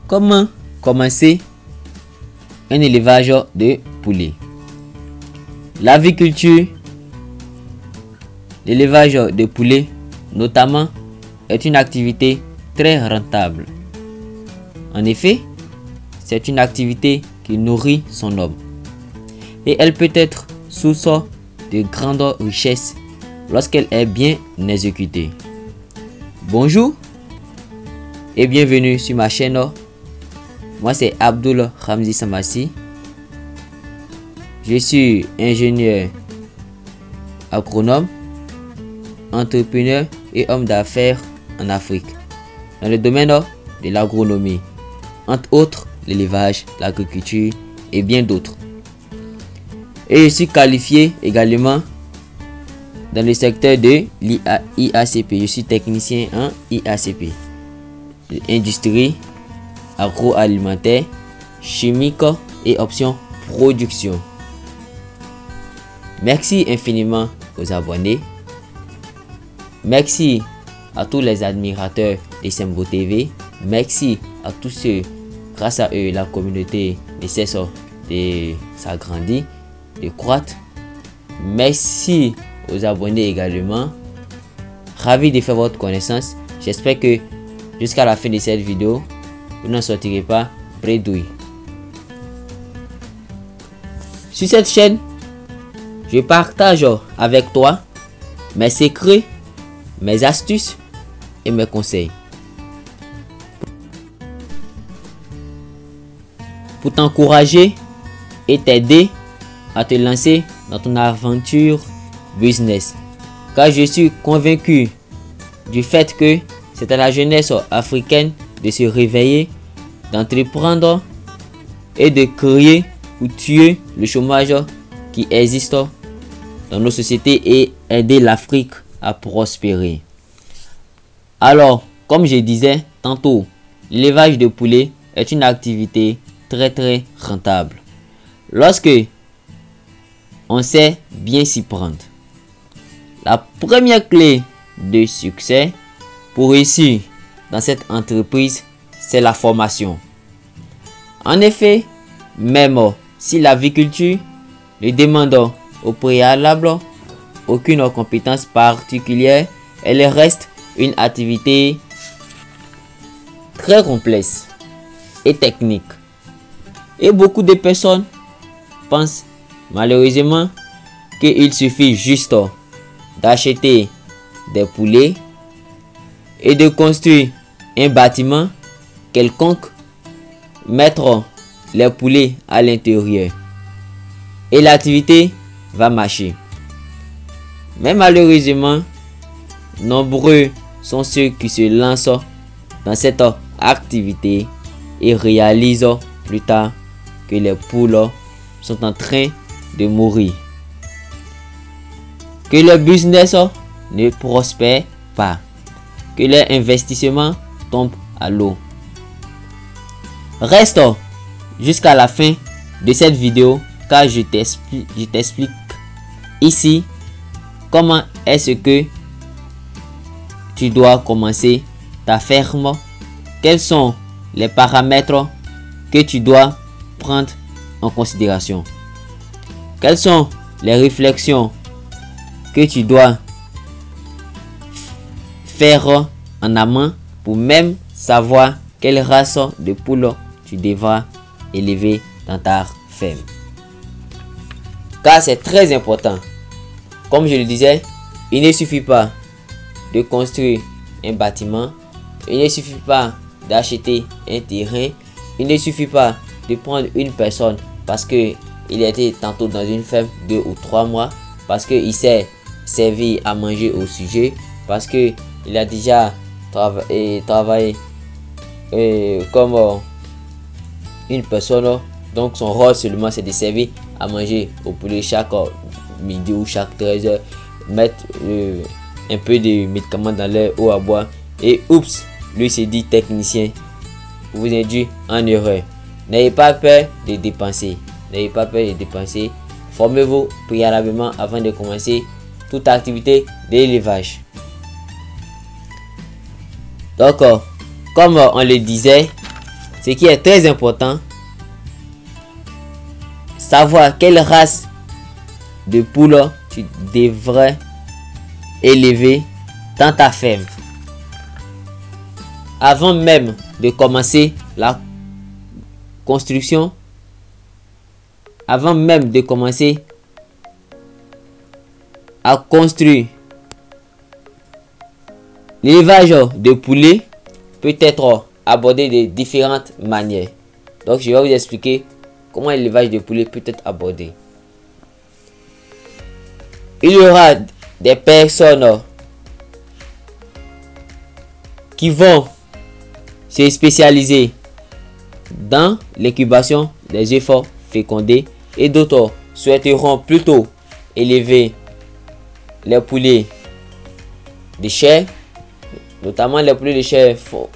Comment commencer un élevage de poulets? L'aviculture, l'élevage de poulets notamment, est une activité très rentable. En effet, c'est une activité qui nourrit son homme et elle peut être source de grandes richesses lorsqu'elle est bien exécutée. Bonjour et bienvenue sur ma chaîne. Moi c'est Abdul Ramzi Samassi. Je suis ingénieur agronome, entrepreneur et homme d'affaires en Afrique dans le domaine de l'agronomie, entre autres l'élevage, l'agriculture et bien d'autres. Et je suis qualifié également dans le secteur de l'IACP. Je suis technicien en IACP, industrie, agroalimentaire, chimique et option production. Merci infiniment aux abonnés. Merci à tous les admirateurs de Sembo TV. Merci à tous ceux, grâce à eux, la communauté ne cesse de s'agrandir, de croître. Merci aux abonnés également. Ravi de faire votre connaissance. J'espère que jusqu'à la fin de cette vidéo, vous n'en sortirez pas bredouille. Sur cette chaîne, je partage avec toi mes secrets, mes astuces et mes conseils pour t'encourager et t'aider à te lancer dans ton aventure business. Car je suis convaincu du fait que c'est à la jeunesse africaine de se réveiller, d'entreprendre et de créer ou tuer le chômage qui existe dans nos sociétés et aider l'Afrique à prospérer. Alors, comme je disais tantôt, l'élevage de poulets est une activité très rentable lorsque on sait bien s'y prendre. La première clé de succès pour réussir dans cette entreprise, c'est la formation. En effet, même si l'aviculture ne demande au préalable aucune compétence particulière, elle reste une activité très complexe et technique. Et beaucoup de personnes pensent malheureusement qu'il suffit juste d'acheter des poulets et de construire un bâtiment quelconque, mettre les poulets à l'intérieur et l'activité va marcher. Mais malheureusement, nombreux sont ceux qui se lancent dans cette activité et réalisent plus tard que les poules sont en train de mourir, que le business ne prospère pas, que leur investissement tombe à l'eau. Reste jusqu'à la fin de cette vidéo car je t'explique ici comment est-ce que tu dois commencer ta ferme, quels sont les paramètres que tu dois prendre en considération, quelles sont les réflexions que tu dois faire en amont pour même savoir quelle race de poule tu devras élever dans ta ferme. Car c'est très important. Comme je le disais, il ne suffit pas de construire un bâtiment, il ne suffit pas d'acheter un terrain, il ne suffit pas de prendre une personne parce que il était tantôt dans une ferme 2 ou 3 mois, parce qu'il s'est servi à manger au sujet, parce que il a déjà travaillé comme une personne. Donc son rôle seulement c'est de servir à manger au poulet chaque midi ou chaque 13 heures, mettre un peu de médicaments dans leur eau à boire et oups, lui s'est dit technicien. Vous induit en erreur. N'ayez pas peur de dépenser. N'ayez pas peur de dépenser. Formez-vous préalablement avant de commencer toute activité d'élevage. Donc, comme on le disait, Ce qui est très important, savoir quelle race de poule tu devrais élever dans ta ferme. Avant même de commencer la construction, avant même de commencer à construire l'élevage de poulets, peut être abordé de différentes manières. Donc je vais vous expliquer comment l'élevage de poulets peut être abordé. Il y aura des personnes qui vont se spécialiser dans l'incubation des œufs fécondés et d'autres souhaiteront plutôt élever les poulets de chair. Notamment les poulets de chair font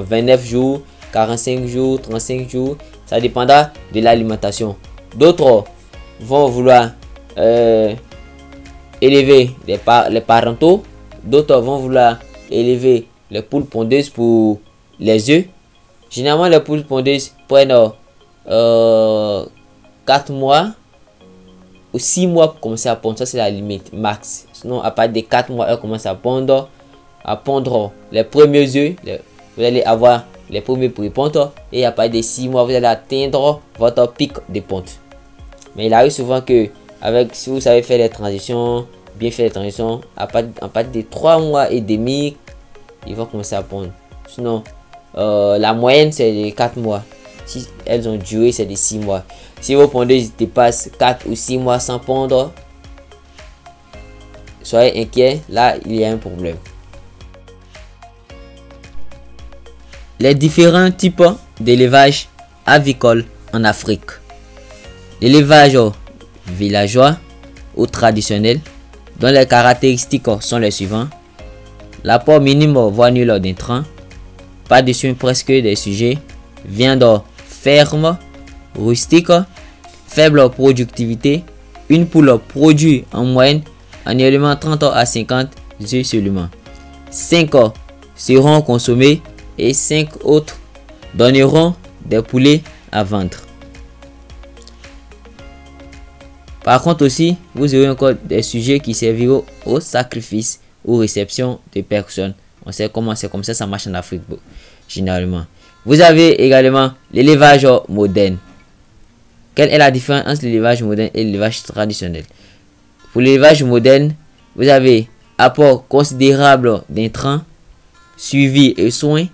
29 jours, 45 jours, 35 jours. Ça dépendra de l'alimentation. D'autres vont vouloir élever les parentaux. D'autres vont vouloir élever les poules pondeuses pour les œufs. Généralement, les poules pondeuses prennent 4 mois ou 6 mois pour commencer à pondre. Ça, c'est la limite max. Sinon, à partir de 4 mois, elles commencent à pondre les premiers œufs. Vous allez avoir les premiers pré-pontes. Et à partir de 6 mois, vous allez atteindre votre pic de ponte. Mais il arrive souvent que, si vous savez faire les transitions, bien faire les transitions, à partir de 3 mois et demi, ils vont commencer à pondre. Sinon, la moyenne c'est de 4 mois. Si elles ont duré, c'est de 6 mois. Si vos pondeuses dépassent 4 ou 6 mois sans pondre, soyez inquiets, là il y a un problème. Les différents types d'élevage avicole en Afrique. L'élevage villageois ou traditionnel, dont les caractéristiques sont les suivants: l'apport minime voire nul d'intrants, pas de soins presque des sujets, viande ferme, rustique, faible productivité. Une poule produit en moyenne annuellement 30 à 50 œufs seulement. 5 seront consommés et 5 autres donneront des poulets à vendre. Par contre aussi, vous aurez encore des sujets qui serviront au sacrifice ou réception de personnes. On sait comment c'est comme ça marche en Afrique généralement. Vous avez également l'élevage moderne. Quelle est la différence entre l'élevage moderne et l'élevage traditionnel? Pour l'élevage moderne, vous avez apport considérable d'intrants, suivi et soins,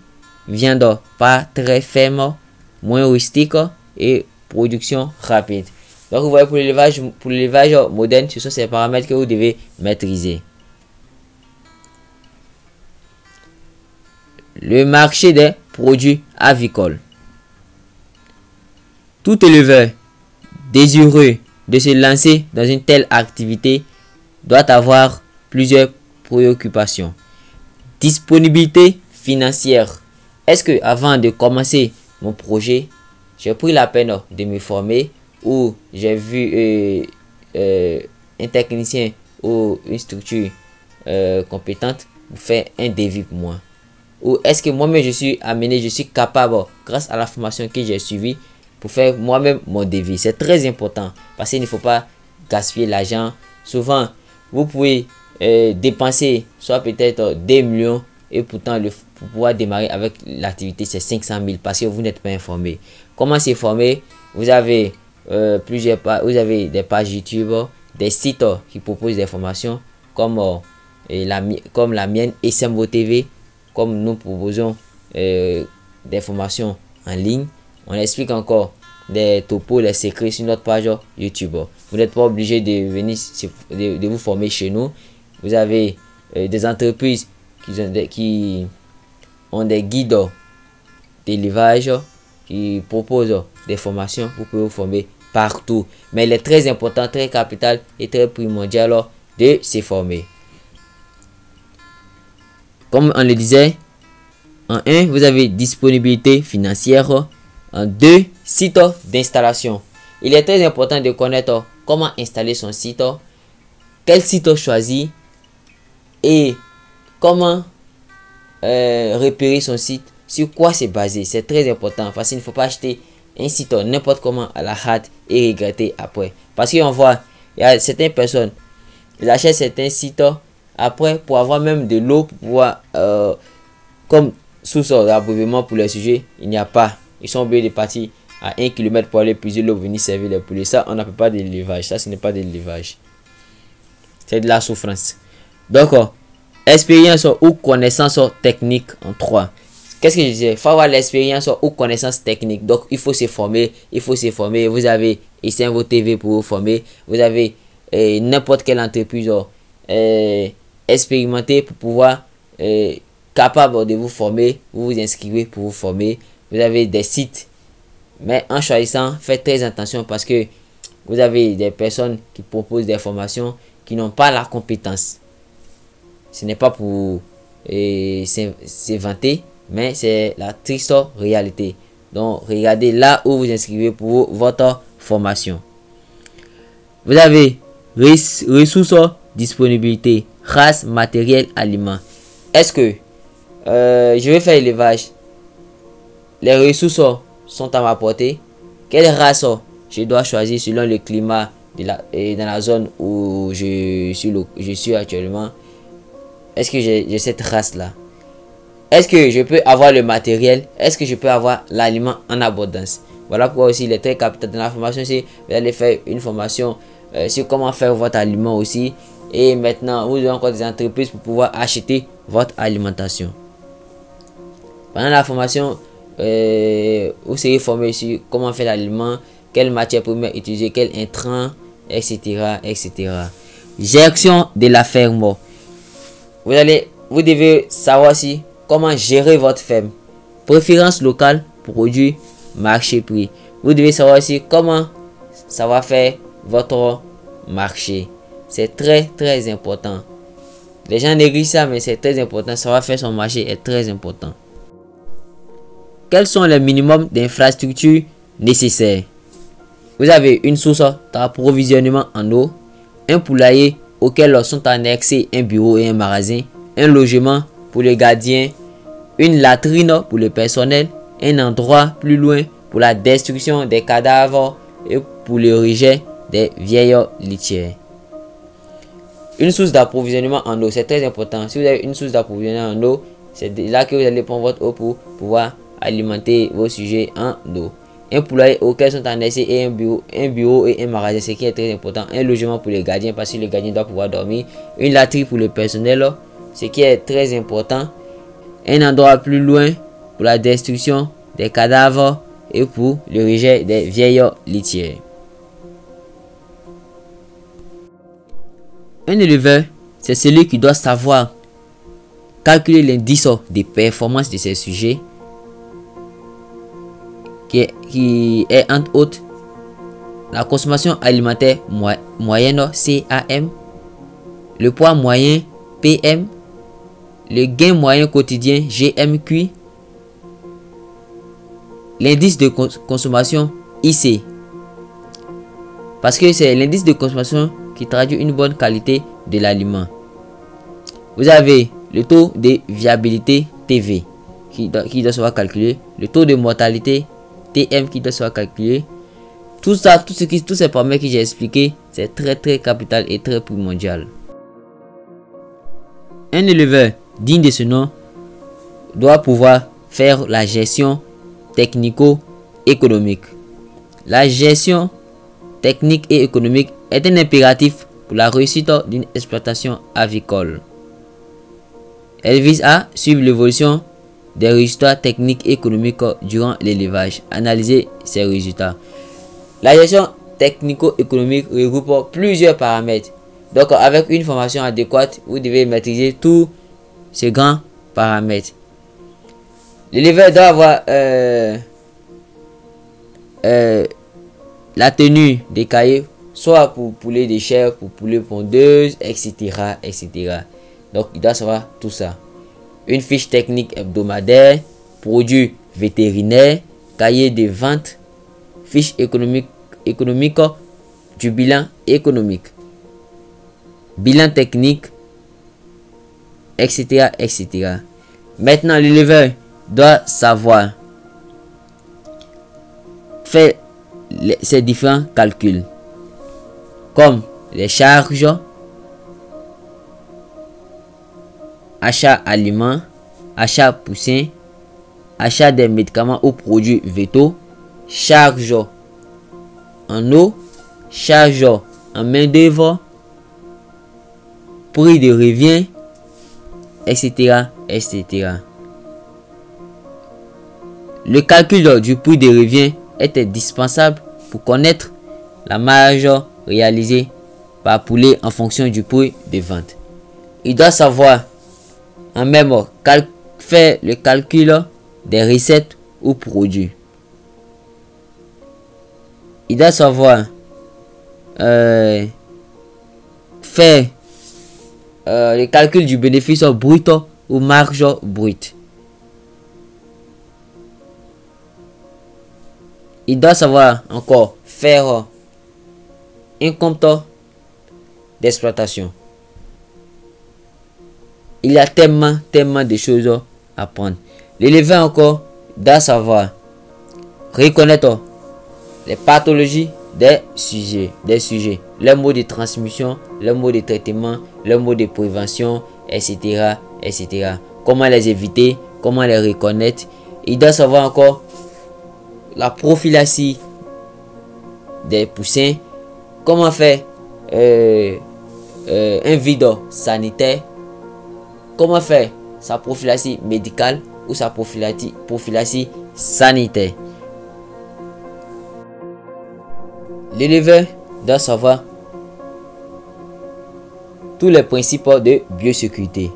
viande pas très ferme, moins rustique et production rapide. Donc vous voyez, pour l'élevage moderne, ce sont ces paramètres que vous devez maîtriser. Le marché des produits avicoles. Tout éleveur désireux de se lancer dans une telle activité doit avoir plusieurs préoccupations. Disponibilité financière. Est-ce que avant de commencer mon projet, j'ai pris la peine de me former, ou j'ai vu un technicien ou une structure compétente pour faire un devis pour moi? Ou est-ce que moi-même je suis capable, grâce à la formation que j'ai suivie, pour faire moi-même mon devis? C'est très important parce qu'il ne faut pas gaspiller l'argent. Souvent, vous pouvez dépenser soit peut-être des millions, et pourtant pour pouvoir démarrer avec l'activité, c'est 500 000 parce que vous n'êtes pas informé. Comment se former? Vous avez des pages YouTube, des sites qui proposent des formations comme la mienne, SMO TV. Comme nous proposons des formations en ligne, on explique encore des topos, les secrets sur notre page YouTube. Vous n'êtes pas obligé de venir de vous former chez nous. Vous avez des entreprises qui ont des guides d'élevage, qui proposent des formations. Vous pouvez vous former partout. Mais il est très important, très capital et très primordial de se former. Comme on le disait, en 1, vous avez disponibilité financière. En 2, site d'installation. Il est très important de connaître comment installer son site, quel site choisir et comment repérer son site sur quoi c'est basé. C'est très important parce qu'il ne faut pas acheter un site n'importe comment à la hâte et regretter après. Parce qu'on voit, il y a certaines personnes, ils achètent certains sites après pour avoir même de l'eau, pour pouvoir, comme source d'abreuvement pour les sujets, il n'y a pas. Ils sont obligés de partir à 1 km pour aller puiser l'eau, venir servir les poulets. Ça, on n'appelle pas de l'élevage. Ça, ce n'est pas de l'élevage. C'est de la souffrance. Donc, expérience ou connaissance technique en 3. Qu'est-ce que je disais? Il faut avoir l'expérience ou connaissance technique. Donc, il faut se former. Il faut se former. Vous avez ICMVO TV pour vous former. Vous avez n'importe quelle entreprise expérimentée pour pouvoir capable de vous former. Vous vous inscrivez pour vous former. Vous avez des sites. Mais en choisissant, faites très attention parce que vous avez des personnes qui proposent des formations qui n'ont pas la compétence. Ce n'est pas pour s'inventer, mais c'est la triste réalité. Donc, regardez là où vous inscrivez pour votre formation. Vous avez ressources, disponibilité, race, matériel, aliments. Est-ce que je vais faire élevage? Les ressources sont à ma portée. Quelle race je dois choisir selon le climat dans la zone où je suis actuellement? Est-ce que j'ai cette race là? Est-ce que je peux avoir le matériel? Est-ce que je peux avoir l'aliment en abondance? Voilà pourquoi aussi il est très capital dans la formation. C'est vous allez faire une formation sur comment faire votre aliment aussi. Et maintenant vous avez encore des entreprises pour pouvoir acheter votre alimentation. Pendant la formation, vous serez formé sur comment faire l'aliment, quelle matière première utiliser, quel intrant, etc., etc. Gestion de la ferme. Vous devez savoir aussi comment gérer votre ferme. Préférence locale, produit, marché, prix. Vous devez savoir aussi comment ça va faire votre marché. C'est très très important. Les gens négligent ça, mais c'est très important. Ça va faire son marché est très important. Quels sont les minimums d'infrastructures nécessaires? Vous avez une source d'approvisionnement en eau, un poulailler auquel sont annexés un bureau et un magasin, un logement pour les gardiens, une latrine pour le personnel, un endroit plus loin pour la destruction des cadavres et pour le rejet des vieilles litières. Une source d'approvisionnement en eau, c'est très important. Si vous avez une source d'approvisionnement en eau, c'est là que vous allez prendre votre eau pour pouvoir alimenter vos sujets en eau. Un poulailler auquel sont annexés et un bureau et un magasin, ce qui est très important. Un logement pour les gardiens parce que les gardiens doivent pouvoir dormir. Une latrine pour le personnel, ce qui est très important. Un endroit plus loin pour la destruction des cadavres et pour le rejet des vieilles litières. Un éleveur, c'est celui qui doit savoir calculer l'indice de performance de ses sujets, qui est entre autres la consommation alimentaire moyenne CAM, le poids moyen PM, le gain moyen quotidien GMQ, l'indice de consommation IC, parce que c'est l'indice de consommation qui traduit une bonne qualité de l'aliment. Vous avez le taux de viabilité TV qui doit se calculer, le taux de mortalité TM qui doit se calculer. Tout ça, tous ces paramètres que j'ai expliqué, c'est très très capital et très primordial. Un éleveur digne de ce nom doit pouvoir faire la gestion technico-économique. La gestion technique et économique est un impératif pour la réussite d'une exploitation avicole. Elle vise à suivre l'évolution des résultats techniques et économiques durant l'élevage. Analyser ces résultats. La gestion technico-économique regroupe plusieurs paramètres. Donc, avec une formation adéquate, vous devez maîtriser tous ces grands paramètres. L'éleveur doit avoir la tenue des cahiers, soit pour poulet de chair, pour poulet pondeuse, etc., etc. Donc, il doit savoir tout ça. Une fiche technique hebdomadaire, produits vétérinaires, cahier de vente, fiche économique du bilan économique, bilan technique, etc., etc. Maintenant, l'éleveur doit savoir faire ces différents calculs, comme les charges, achat aliments, achat poussin, achat des médicaments ou produits vétaux, charge en eau, charge en main d'œuvre, prix de revient, etc., etc. Le calcul du prix de revient est indispensable pour connaître la marge réalisée par poulet en fonction du prix de vente. Il doit savoir en même faire le calcul des recettes ou produits. Il doit savoir faire le calcul du bénéfice brut ou marge brute. Il doit savoir encore faire un compte d'exploitation. Il y a tellement de choses à apprendre. L'éleveur encore doit savoir reconnaître les pathologies des sujets, les modes de transmission, les modes de traitement, les modes de prévention, etc., etc. Comment les éviter, comment les reconnaître. Il doit savoir encore la prophylaxie des poussins, comment faire un vide sanitaire, comment faire sa prophylaxie médicale ou sa prophylaxie sanitaire. L'éleveur doit savoir tous les principes de biosécurité,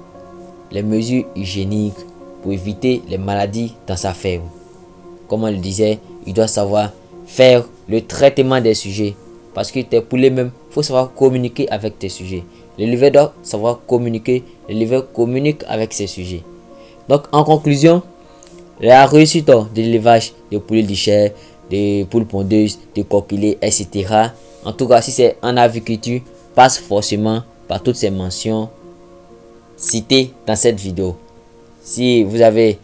les mesures hygiéniques pour éviter les maladies dans sa ferme. Comme on le disait, il doit savoir faire le traitement des sujets. Parce que tes poulets même, il faut savoir communiquer avec tes sujets. L'éleveur doit savoir communiquer. L'éleveur communique avec ses sujets. Donc en conclusion, la réussite de l'élevage de poulets de chair, de poules pondeuses, de coquillets, etc. En tout cas, si c'est en aviculture, passe forcément par toutes ces mentions citées dans cette vidéo. Si vous avez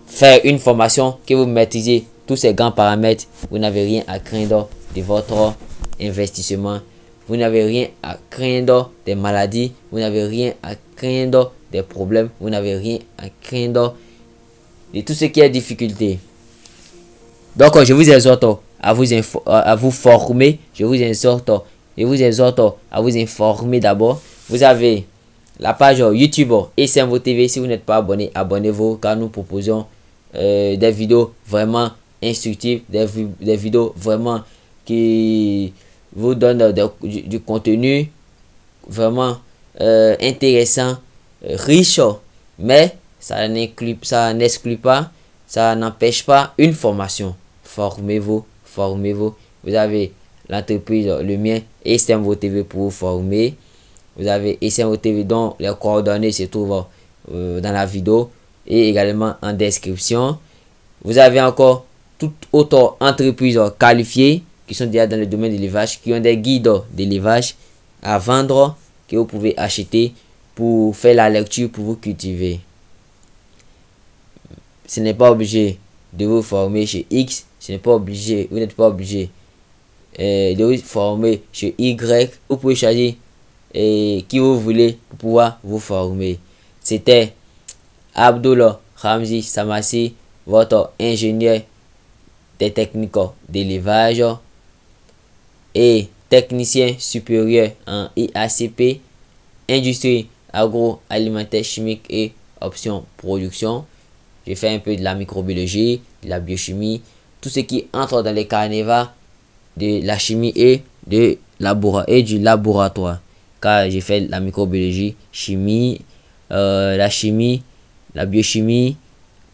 fait une formation que vous maîtrisez tous ces grands paramètres, vous n'avez rien à craindre de votre investissement. Vous n'avez rien à craindre des maladies. Vous n'avez rien à craindre des problèmes. Vous n'avez rien à craindre de tout ce qui est difficulté. Donc, je vous exhorte à vous former. Je vous exhorte à vous informer d'abord. Vous avez la page YouTube SMVO TV. Si vous n'êtes pas abonné, abonnez-vous car nous proposons des vidéos vraiment instructives, des vidéos vraiment qui vous donnent du contenu vraiment intéressant, riche, mais ça n'exclut pas, ça n'empêche pas une formation. Formez-vous. Vous avez l'entreprise, le mien, SMVO TV pour vous former. Vous avez SMVO TV dont les coordonnées se trouvent dans la vidéo et également en description. Vous avez encore toute autre entreprise qualifiée qui sont déjà dans le domaine de l'élevage, qui ont des guides d'élevage à vendre que vous pouvez acheter pour faire la lecture, pour vous cultiver. Ce n'est pas obligé de vous former chez X, vous n'êtes pas obligé de vous former chez Y. Vous pouvez choisir qui vous voulez pour pouvoir vous former. C'était Abdullah Ramzi Samassi, votre ingénieur des techniques d'élevage et technicien supérieur en IACP, industrie agroalimentaire chimique et option production. J'ai fait un peu de la microbiologie, de la biochimie, tout ce qui entre dans les carnivores de la chimie et du laboratoire. Car j'ai fait la microbiologie, chimie, la chimie, la biochimie,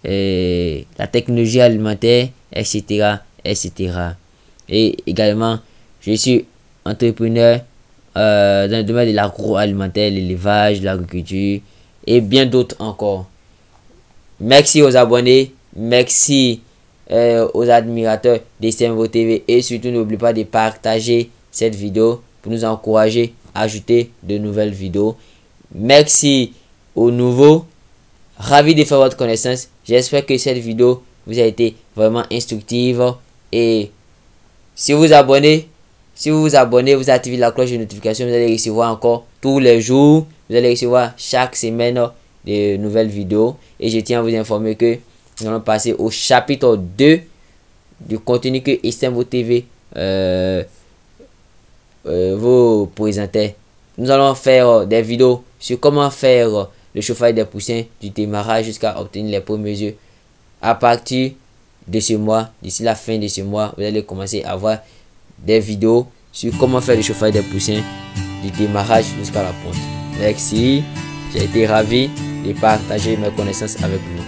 la technologie alimentaire, etc., etc. Et également, je suis entrepreneur dans le domaine de l'agroalimentaire, l'élevage, l'agriculture et bien d'autres encore. Merci aux abonnés, merci aux admirateurs de SMVO TV et surtout n'oubliez pas de partager cette vidéo pour nous encourager à ajouter de nouvelles vidéos. Merci aux nouveaux, ravi de faire votre connaissance. J'espère que cette vidéo vous a été vraiment instructive. Et si vous vous abonnez, vous activez la cloche de notification, vous allez recevoir encore tous les jours. Vous allez recevoir chaque semaine de nouvelles vidéos. Et je tiens à vous informer que nous allons passer au chapitre 2 du contenu que Estembo TV vous présentez. Nous allons faire des vidéos sur comment faire le chauffage des poussins du démarrage jusqu'à obtenir les premiers œufs. À partir de ce mois, d'ici la fin de ce mois, vous allez commencer à voir des vidéos sur comment faire le chauffage des poussins du démarrage jusqu'à la ponte. Merci, j'ai été ravi de partager mes connaissances avec vous.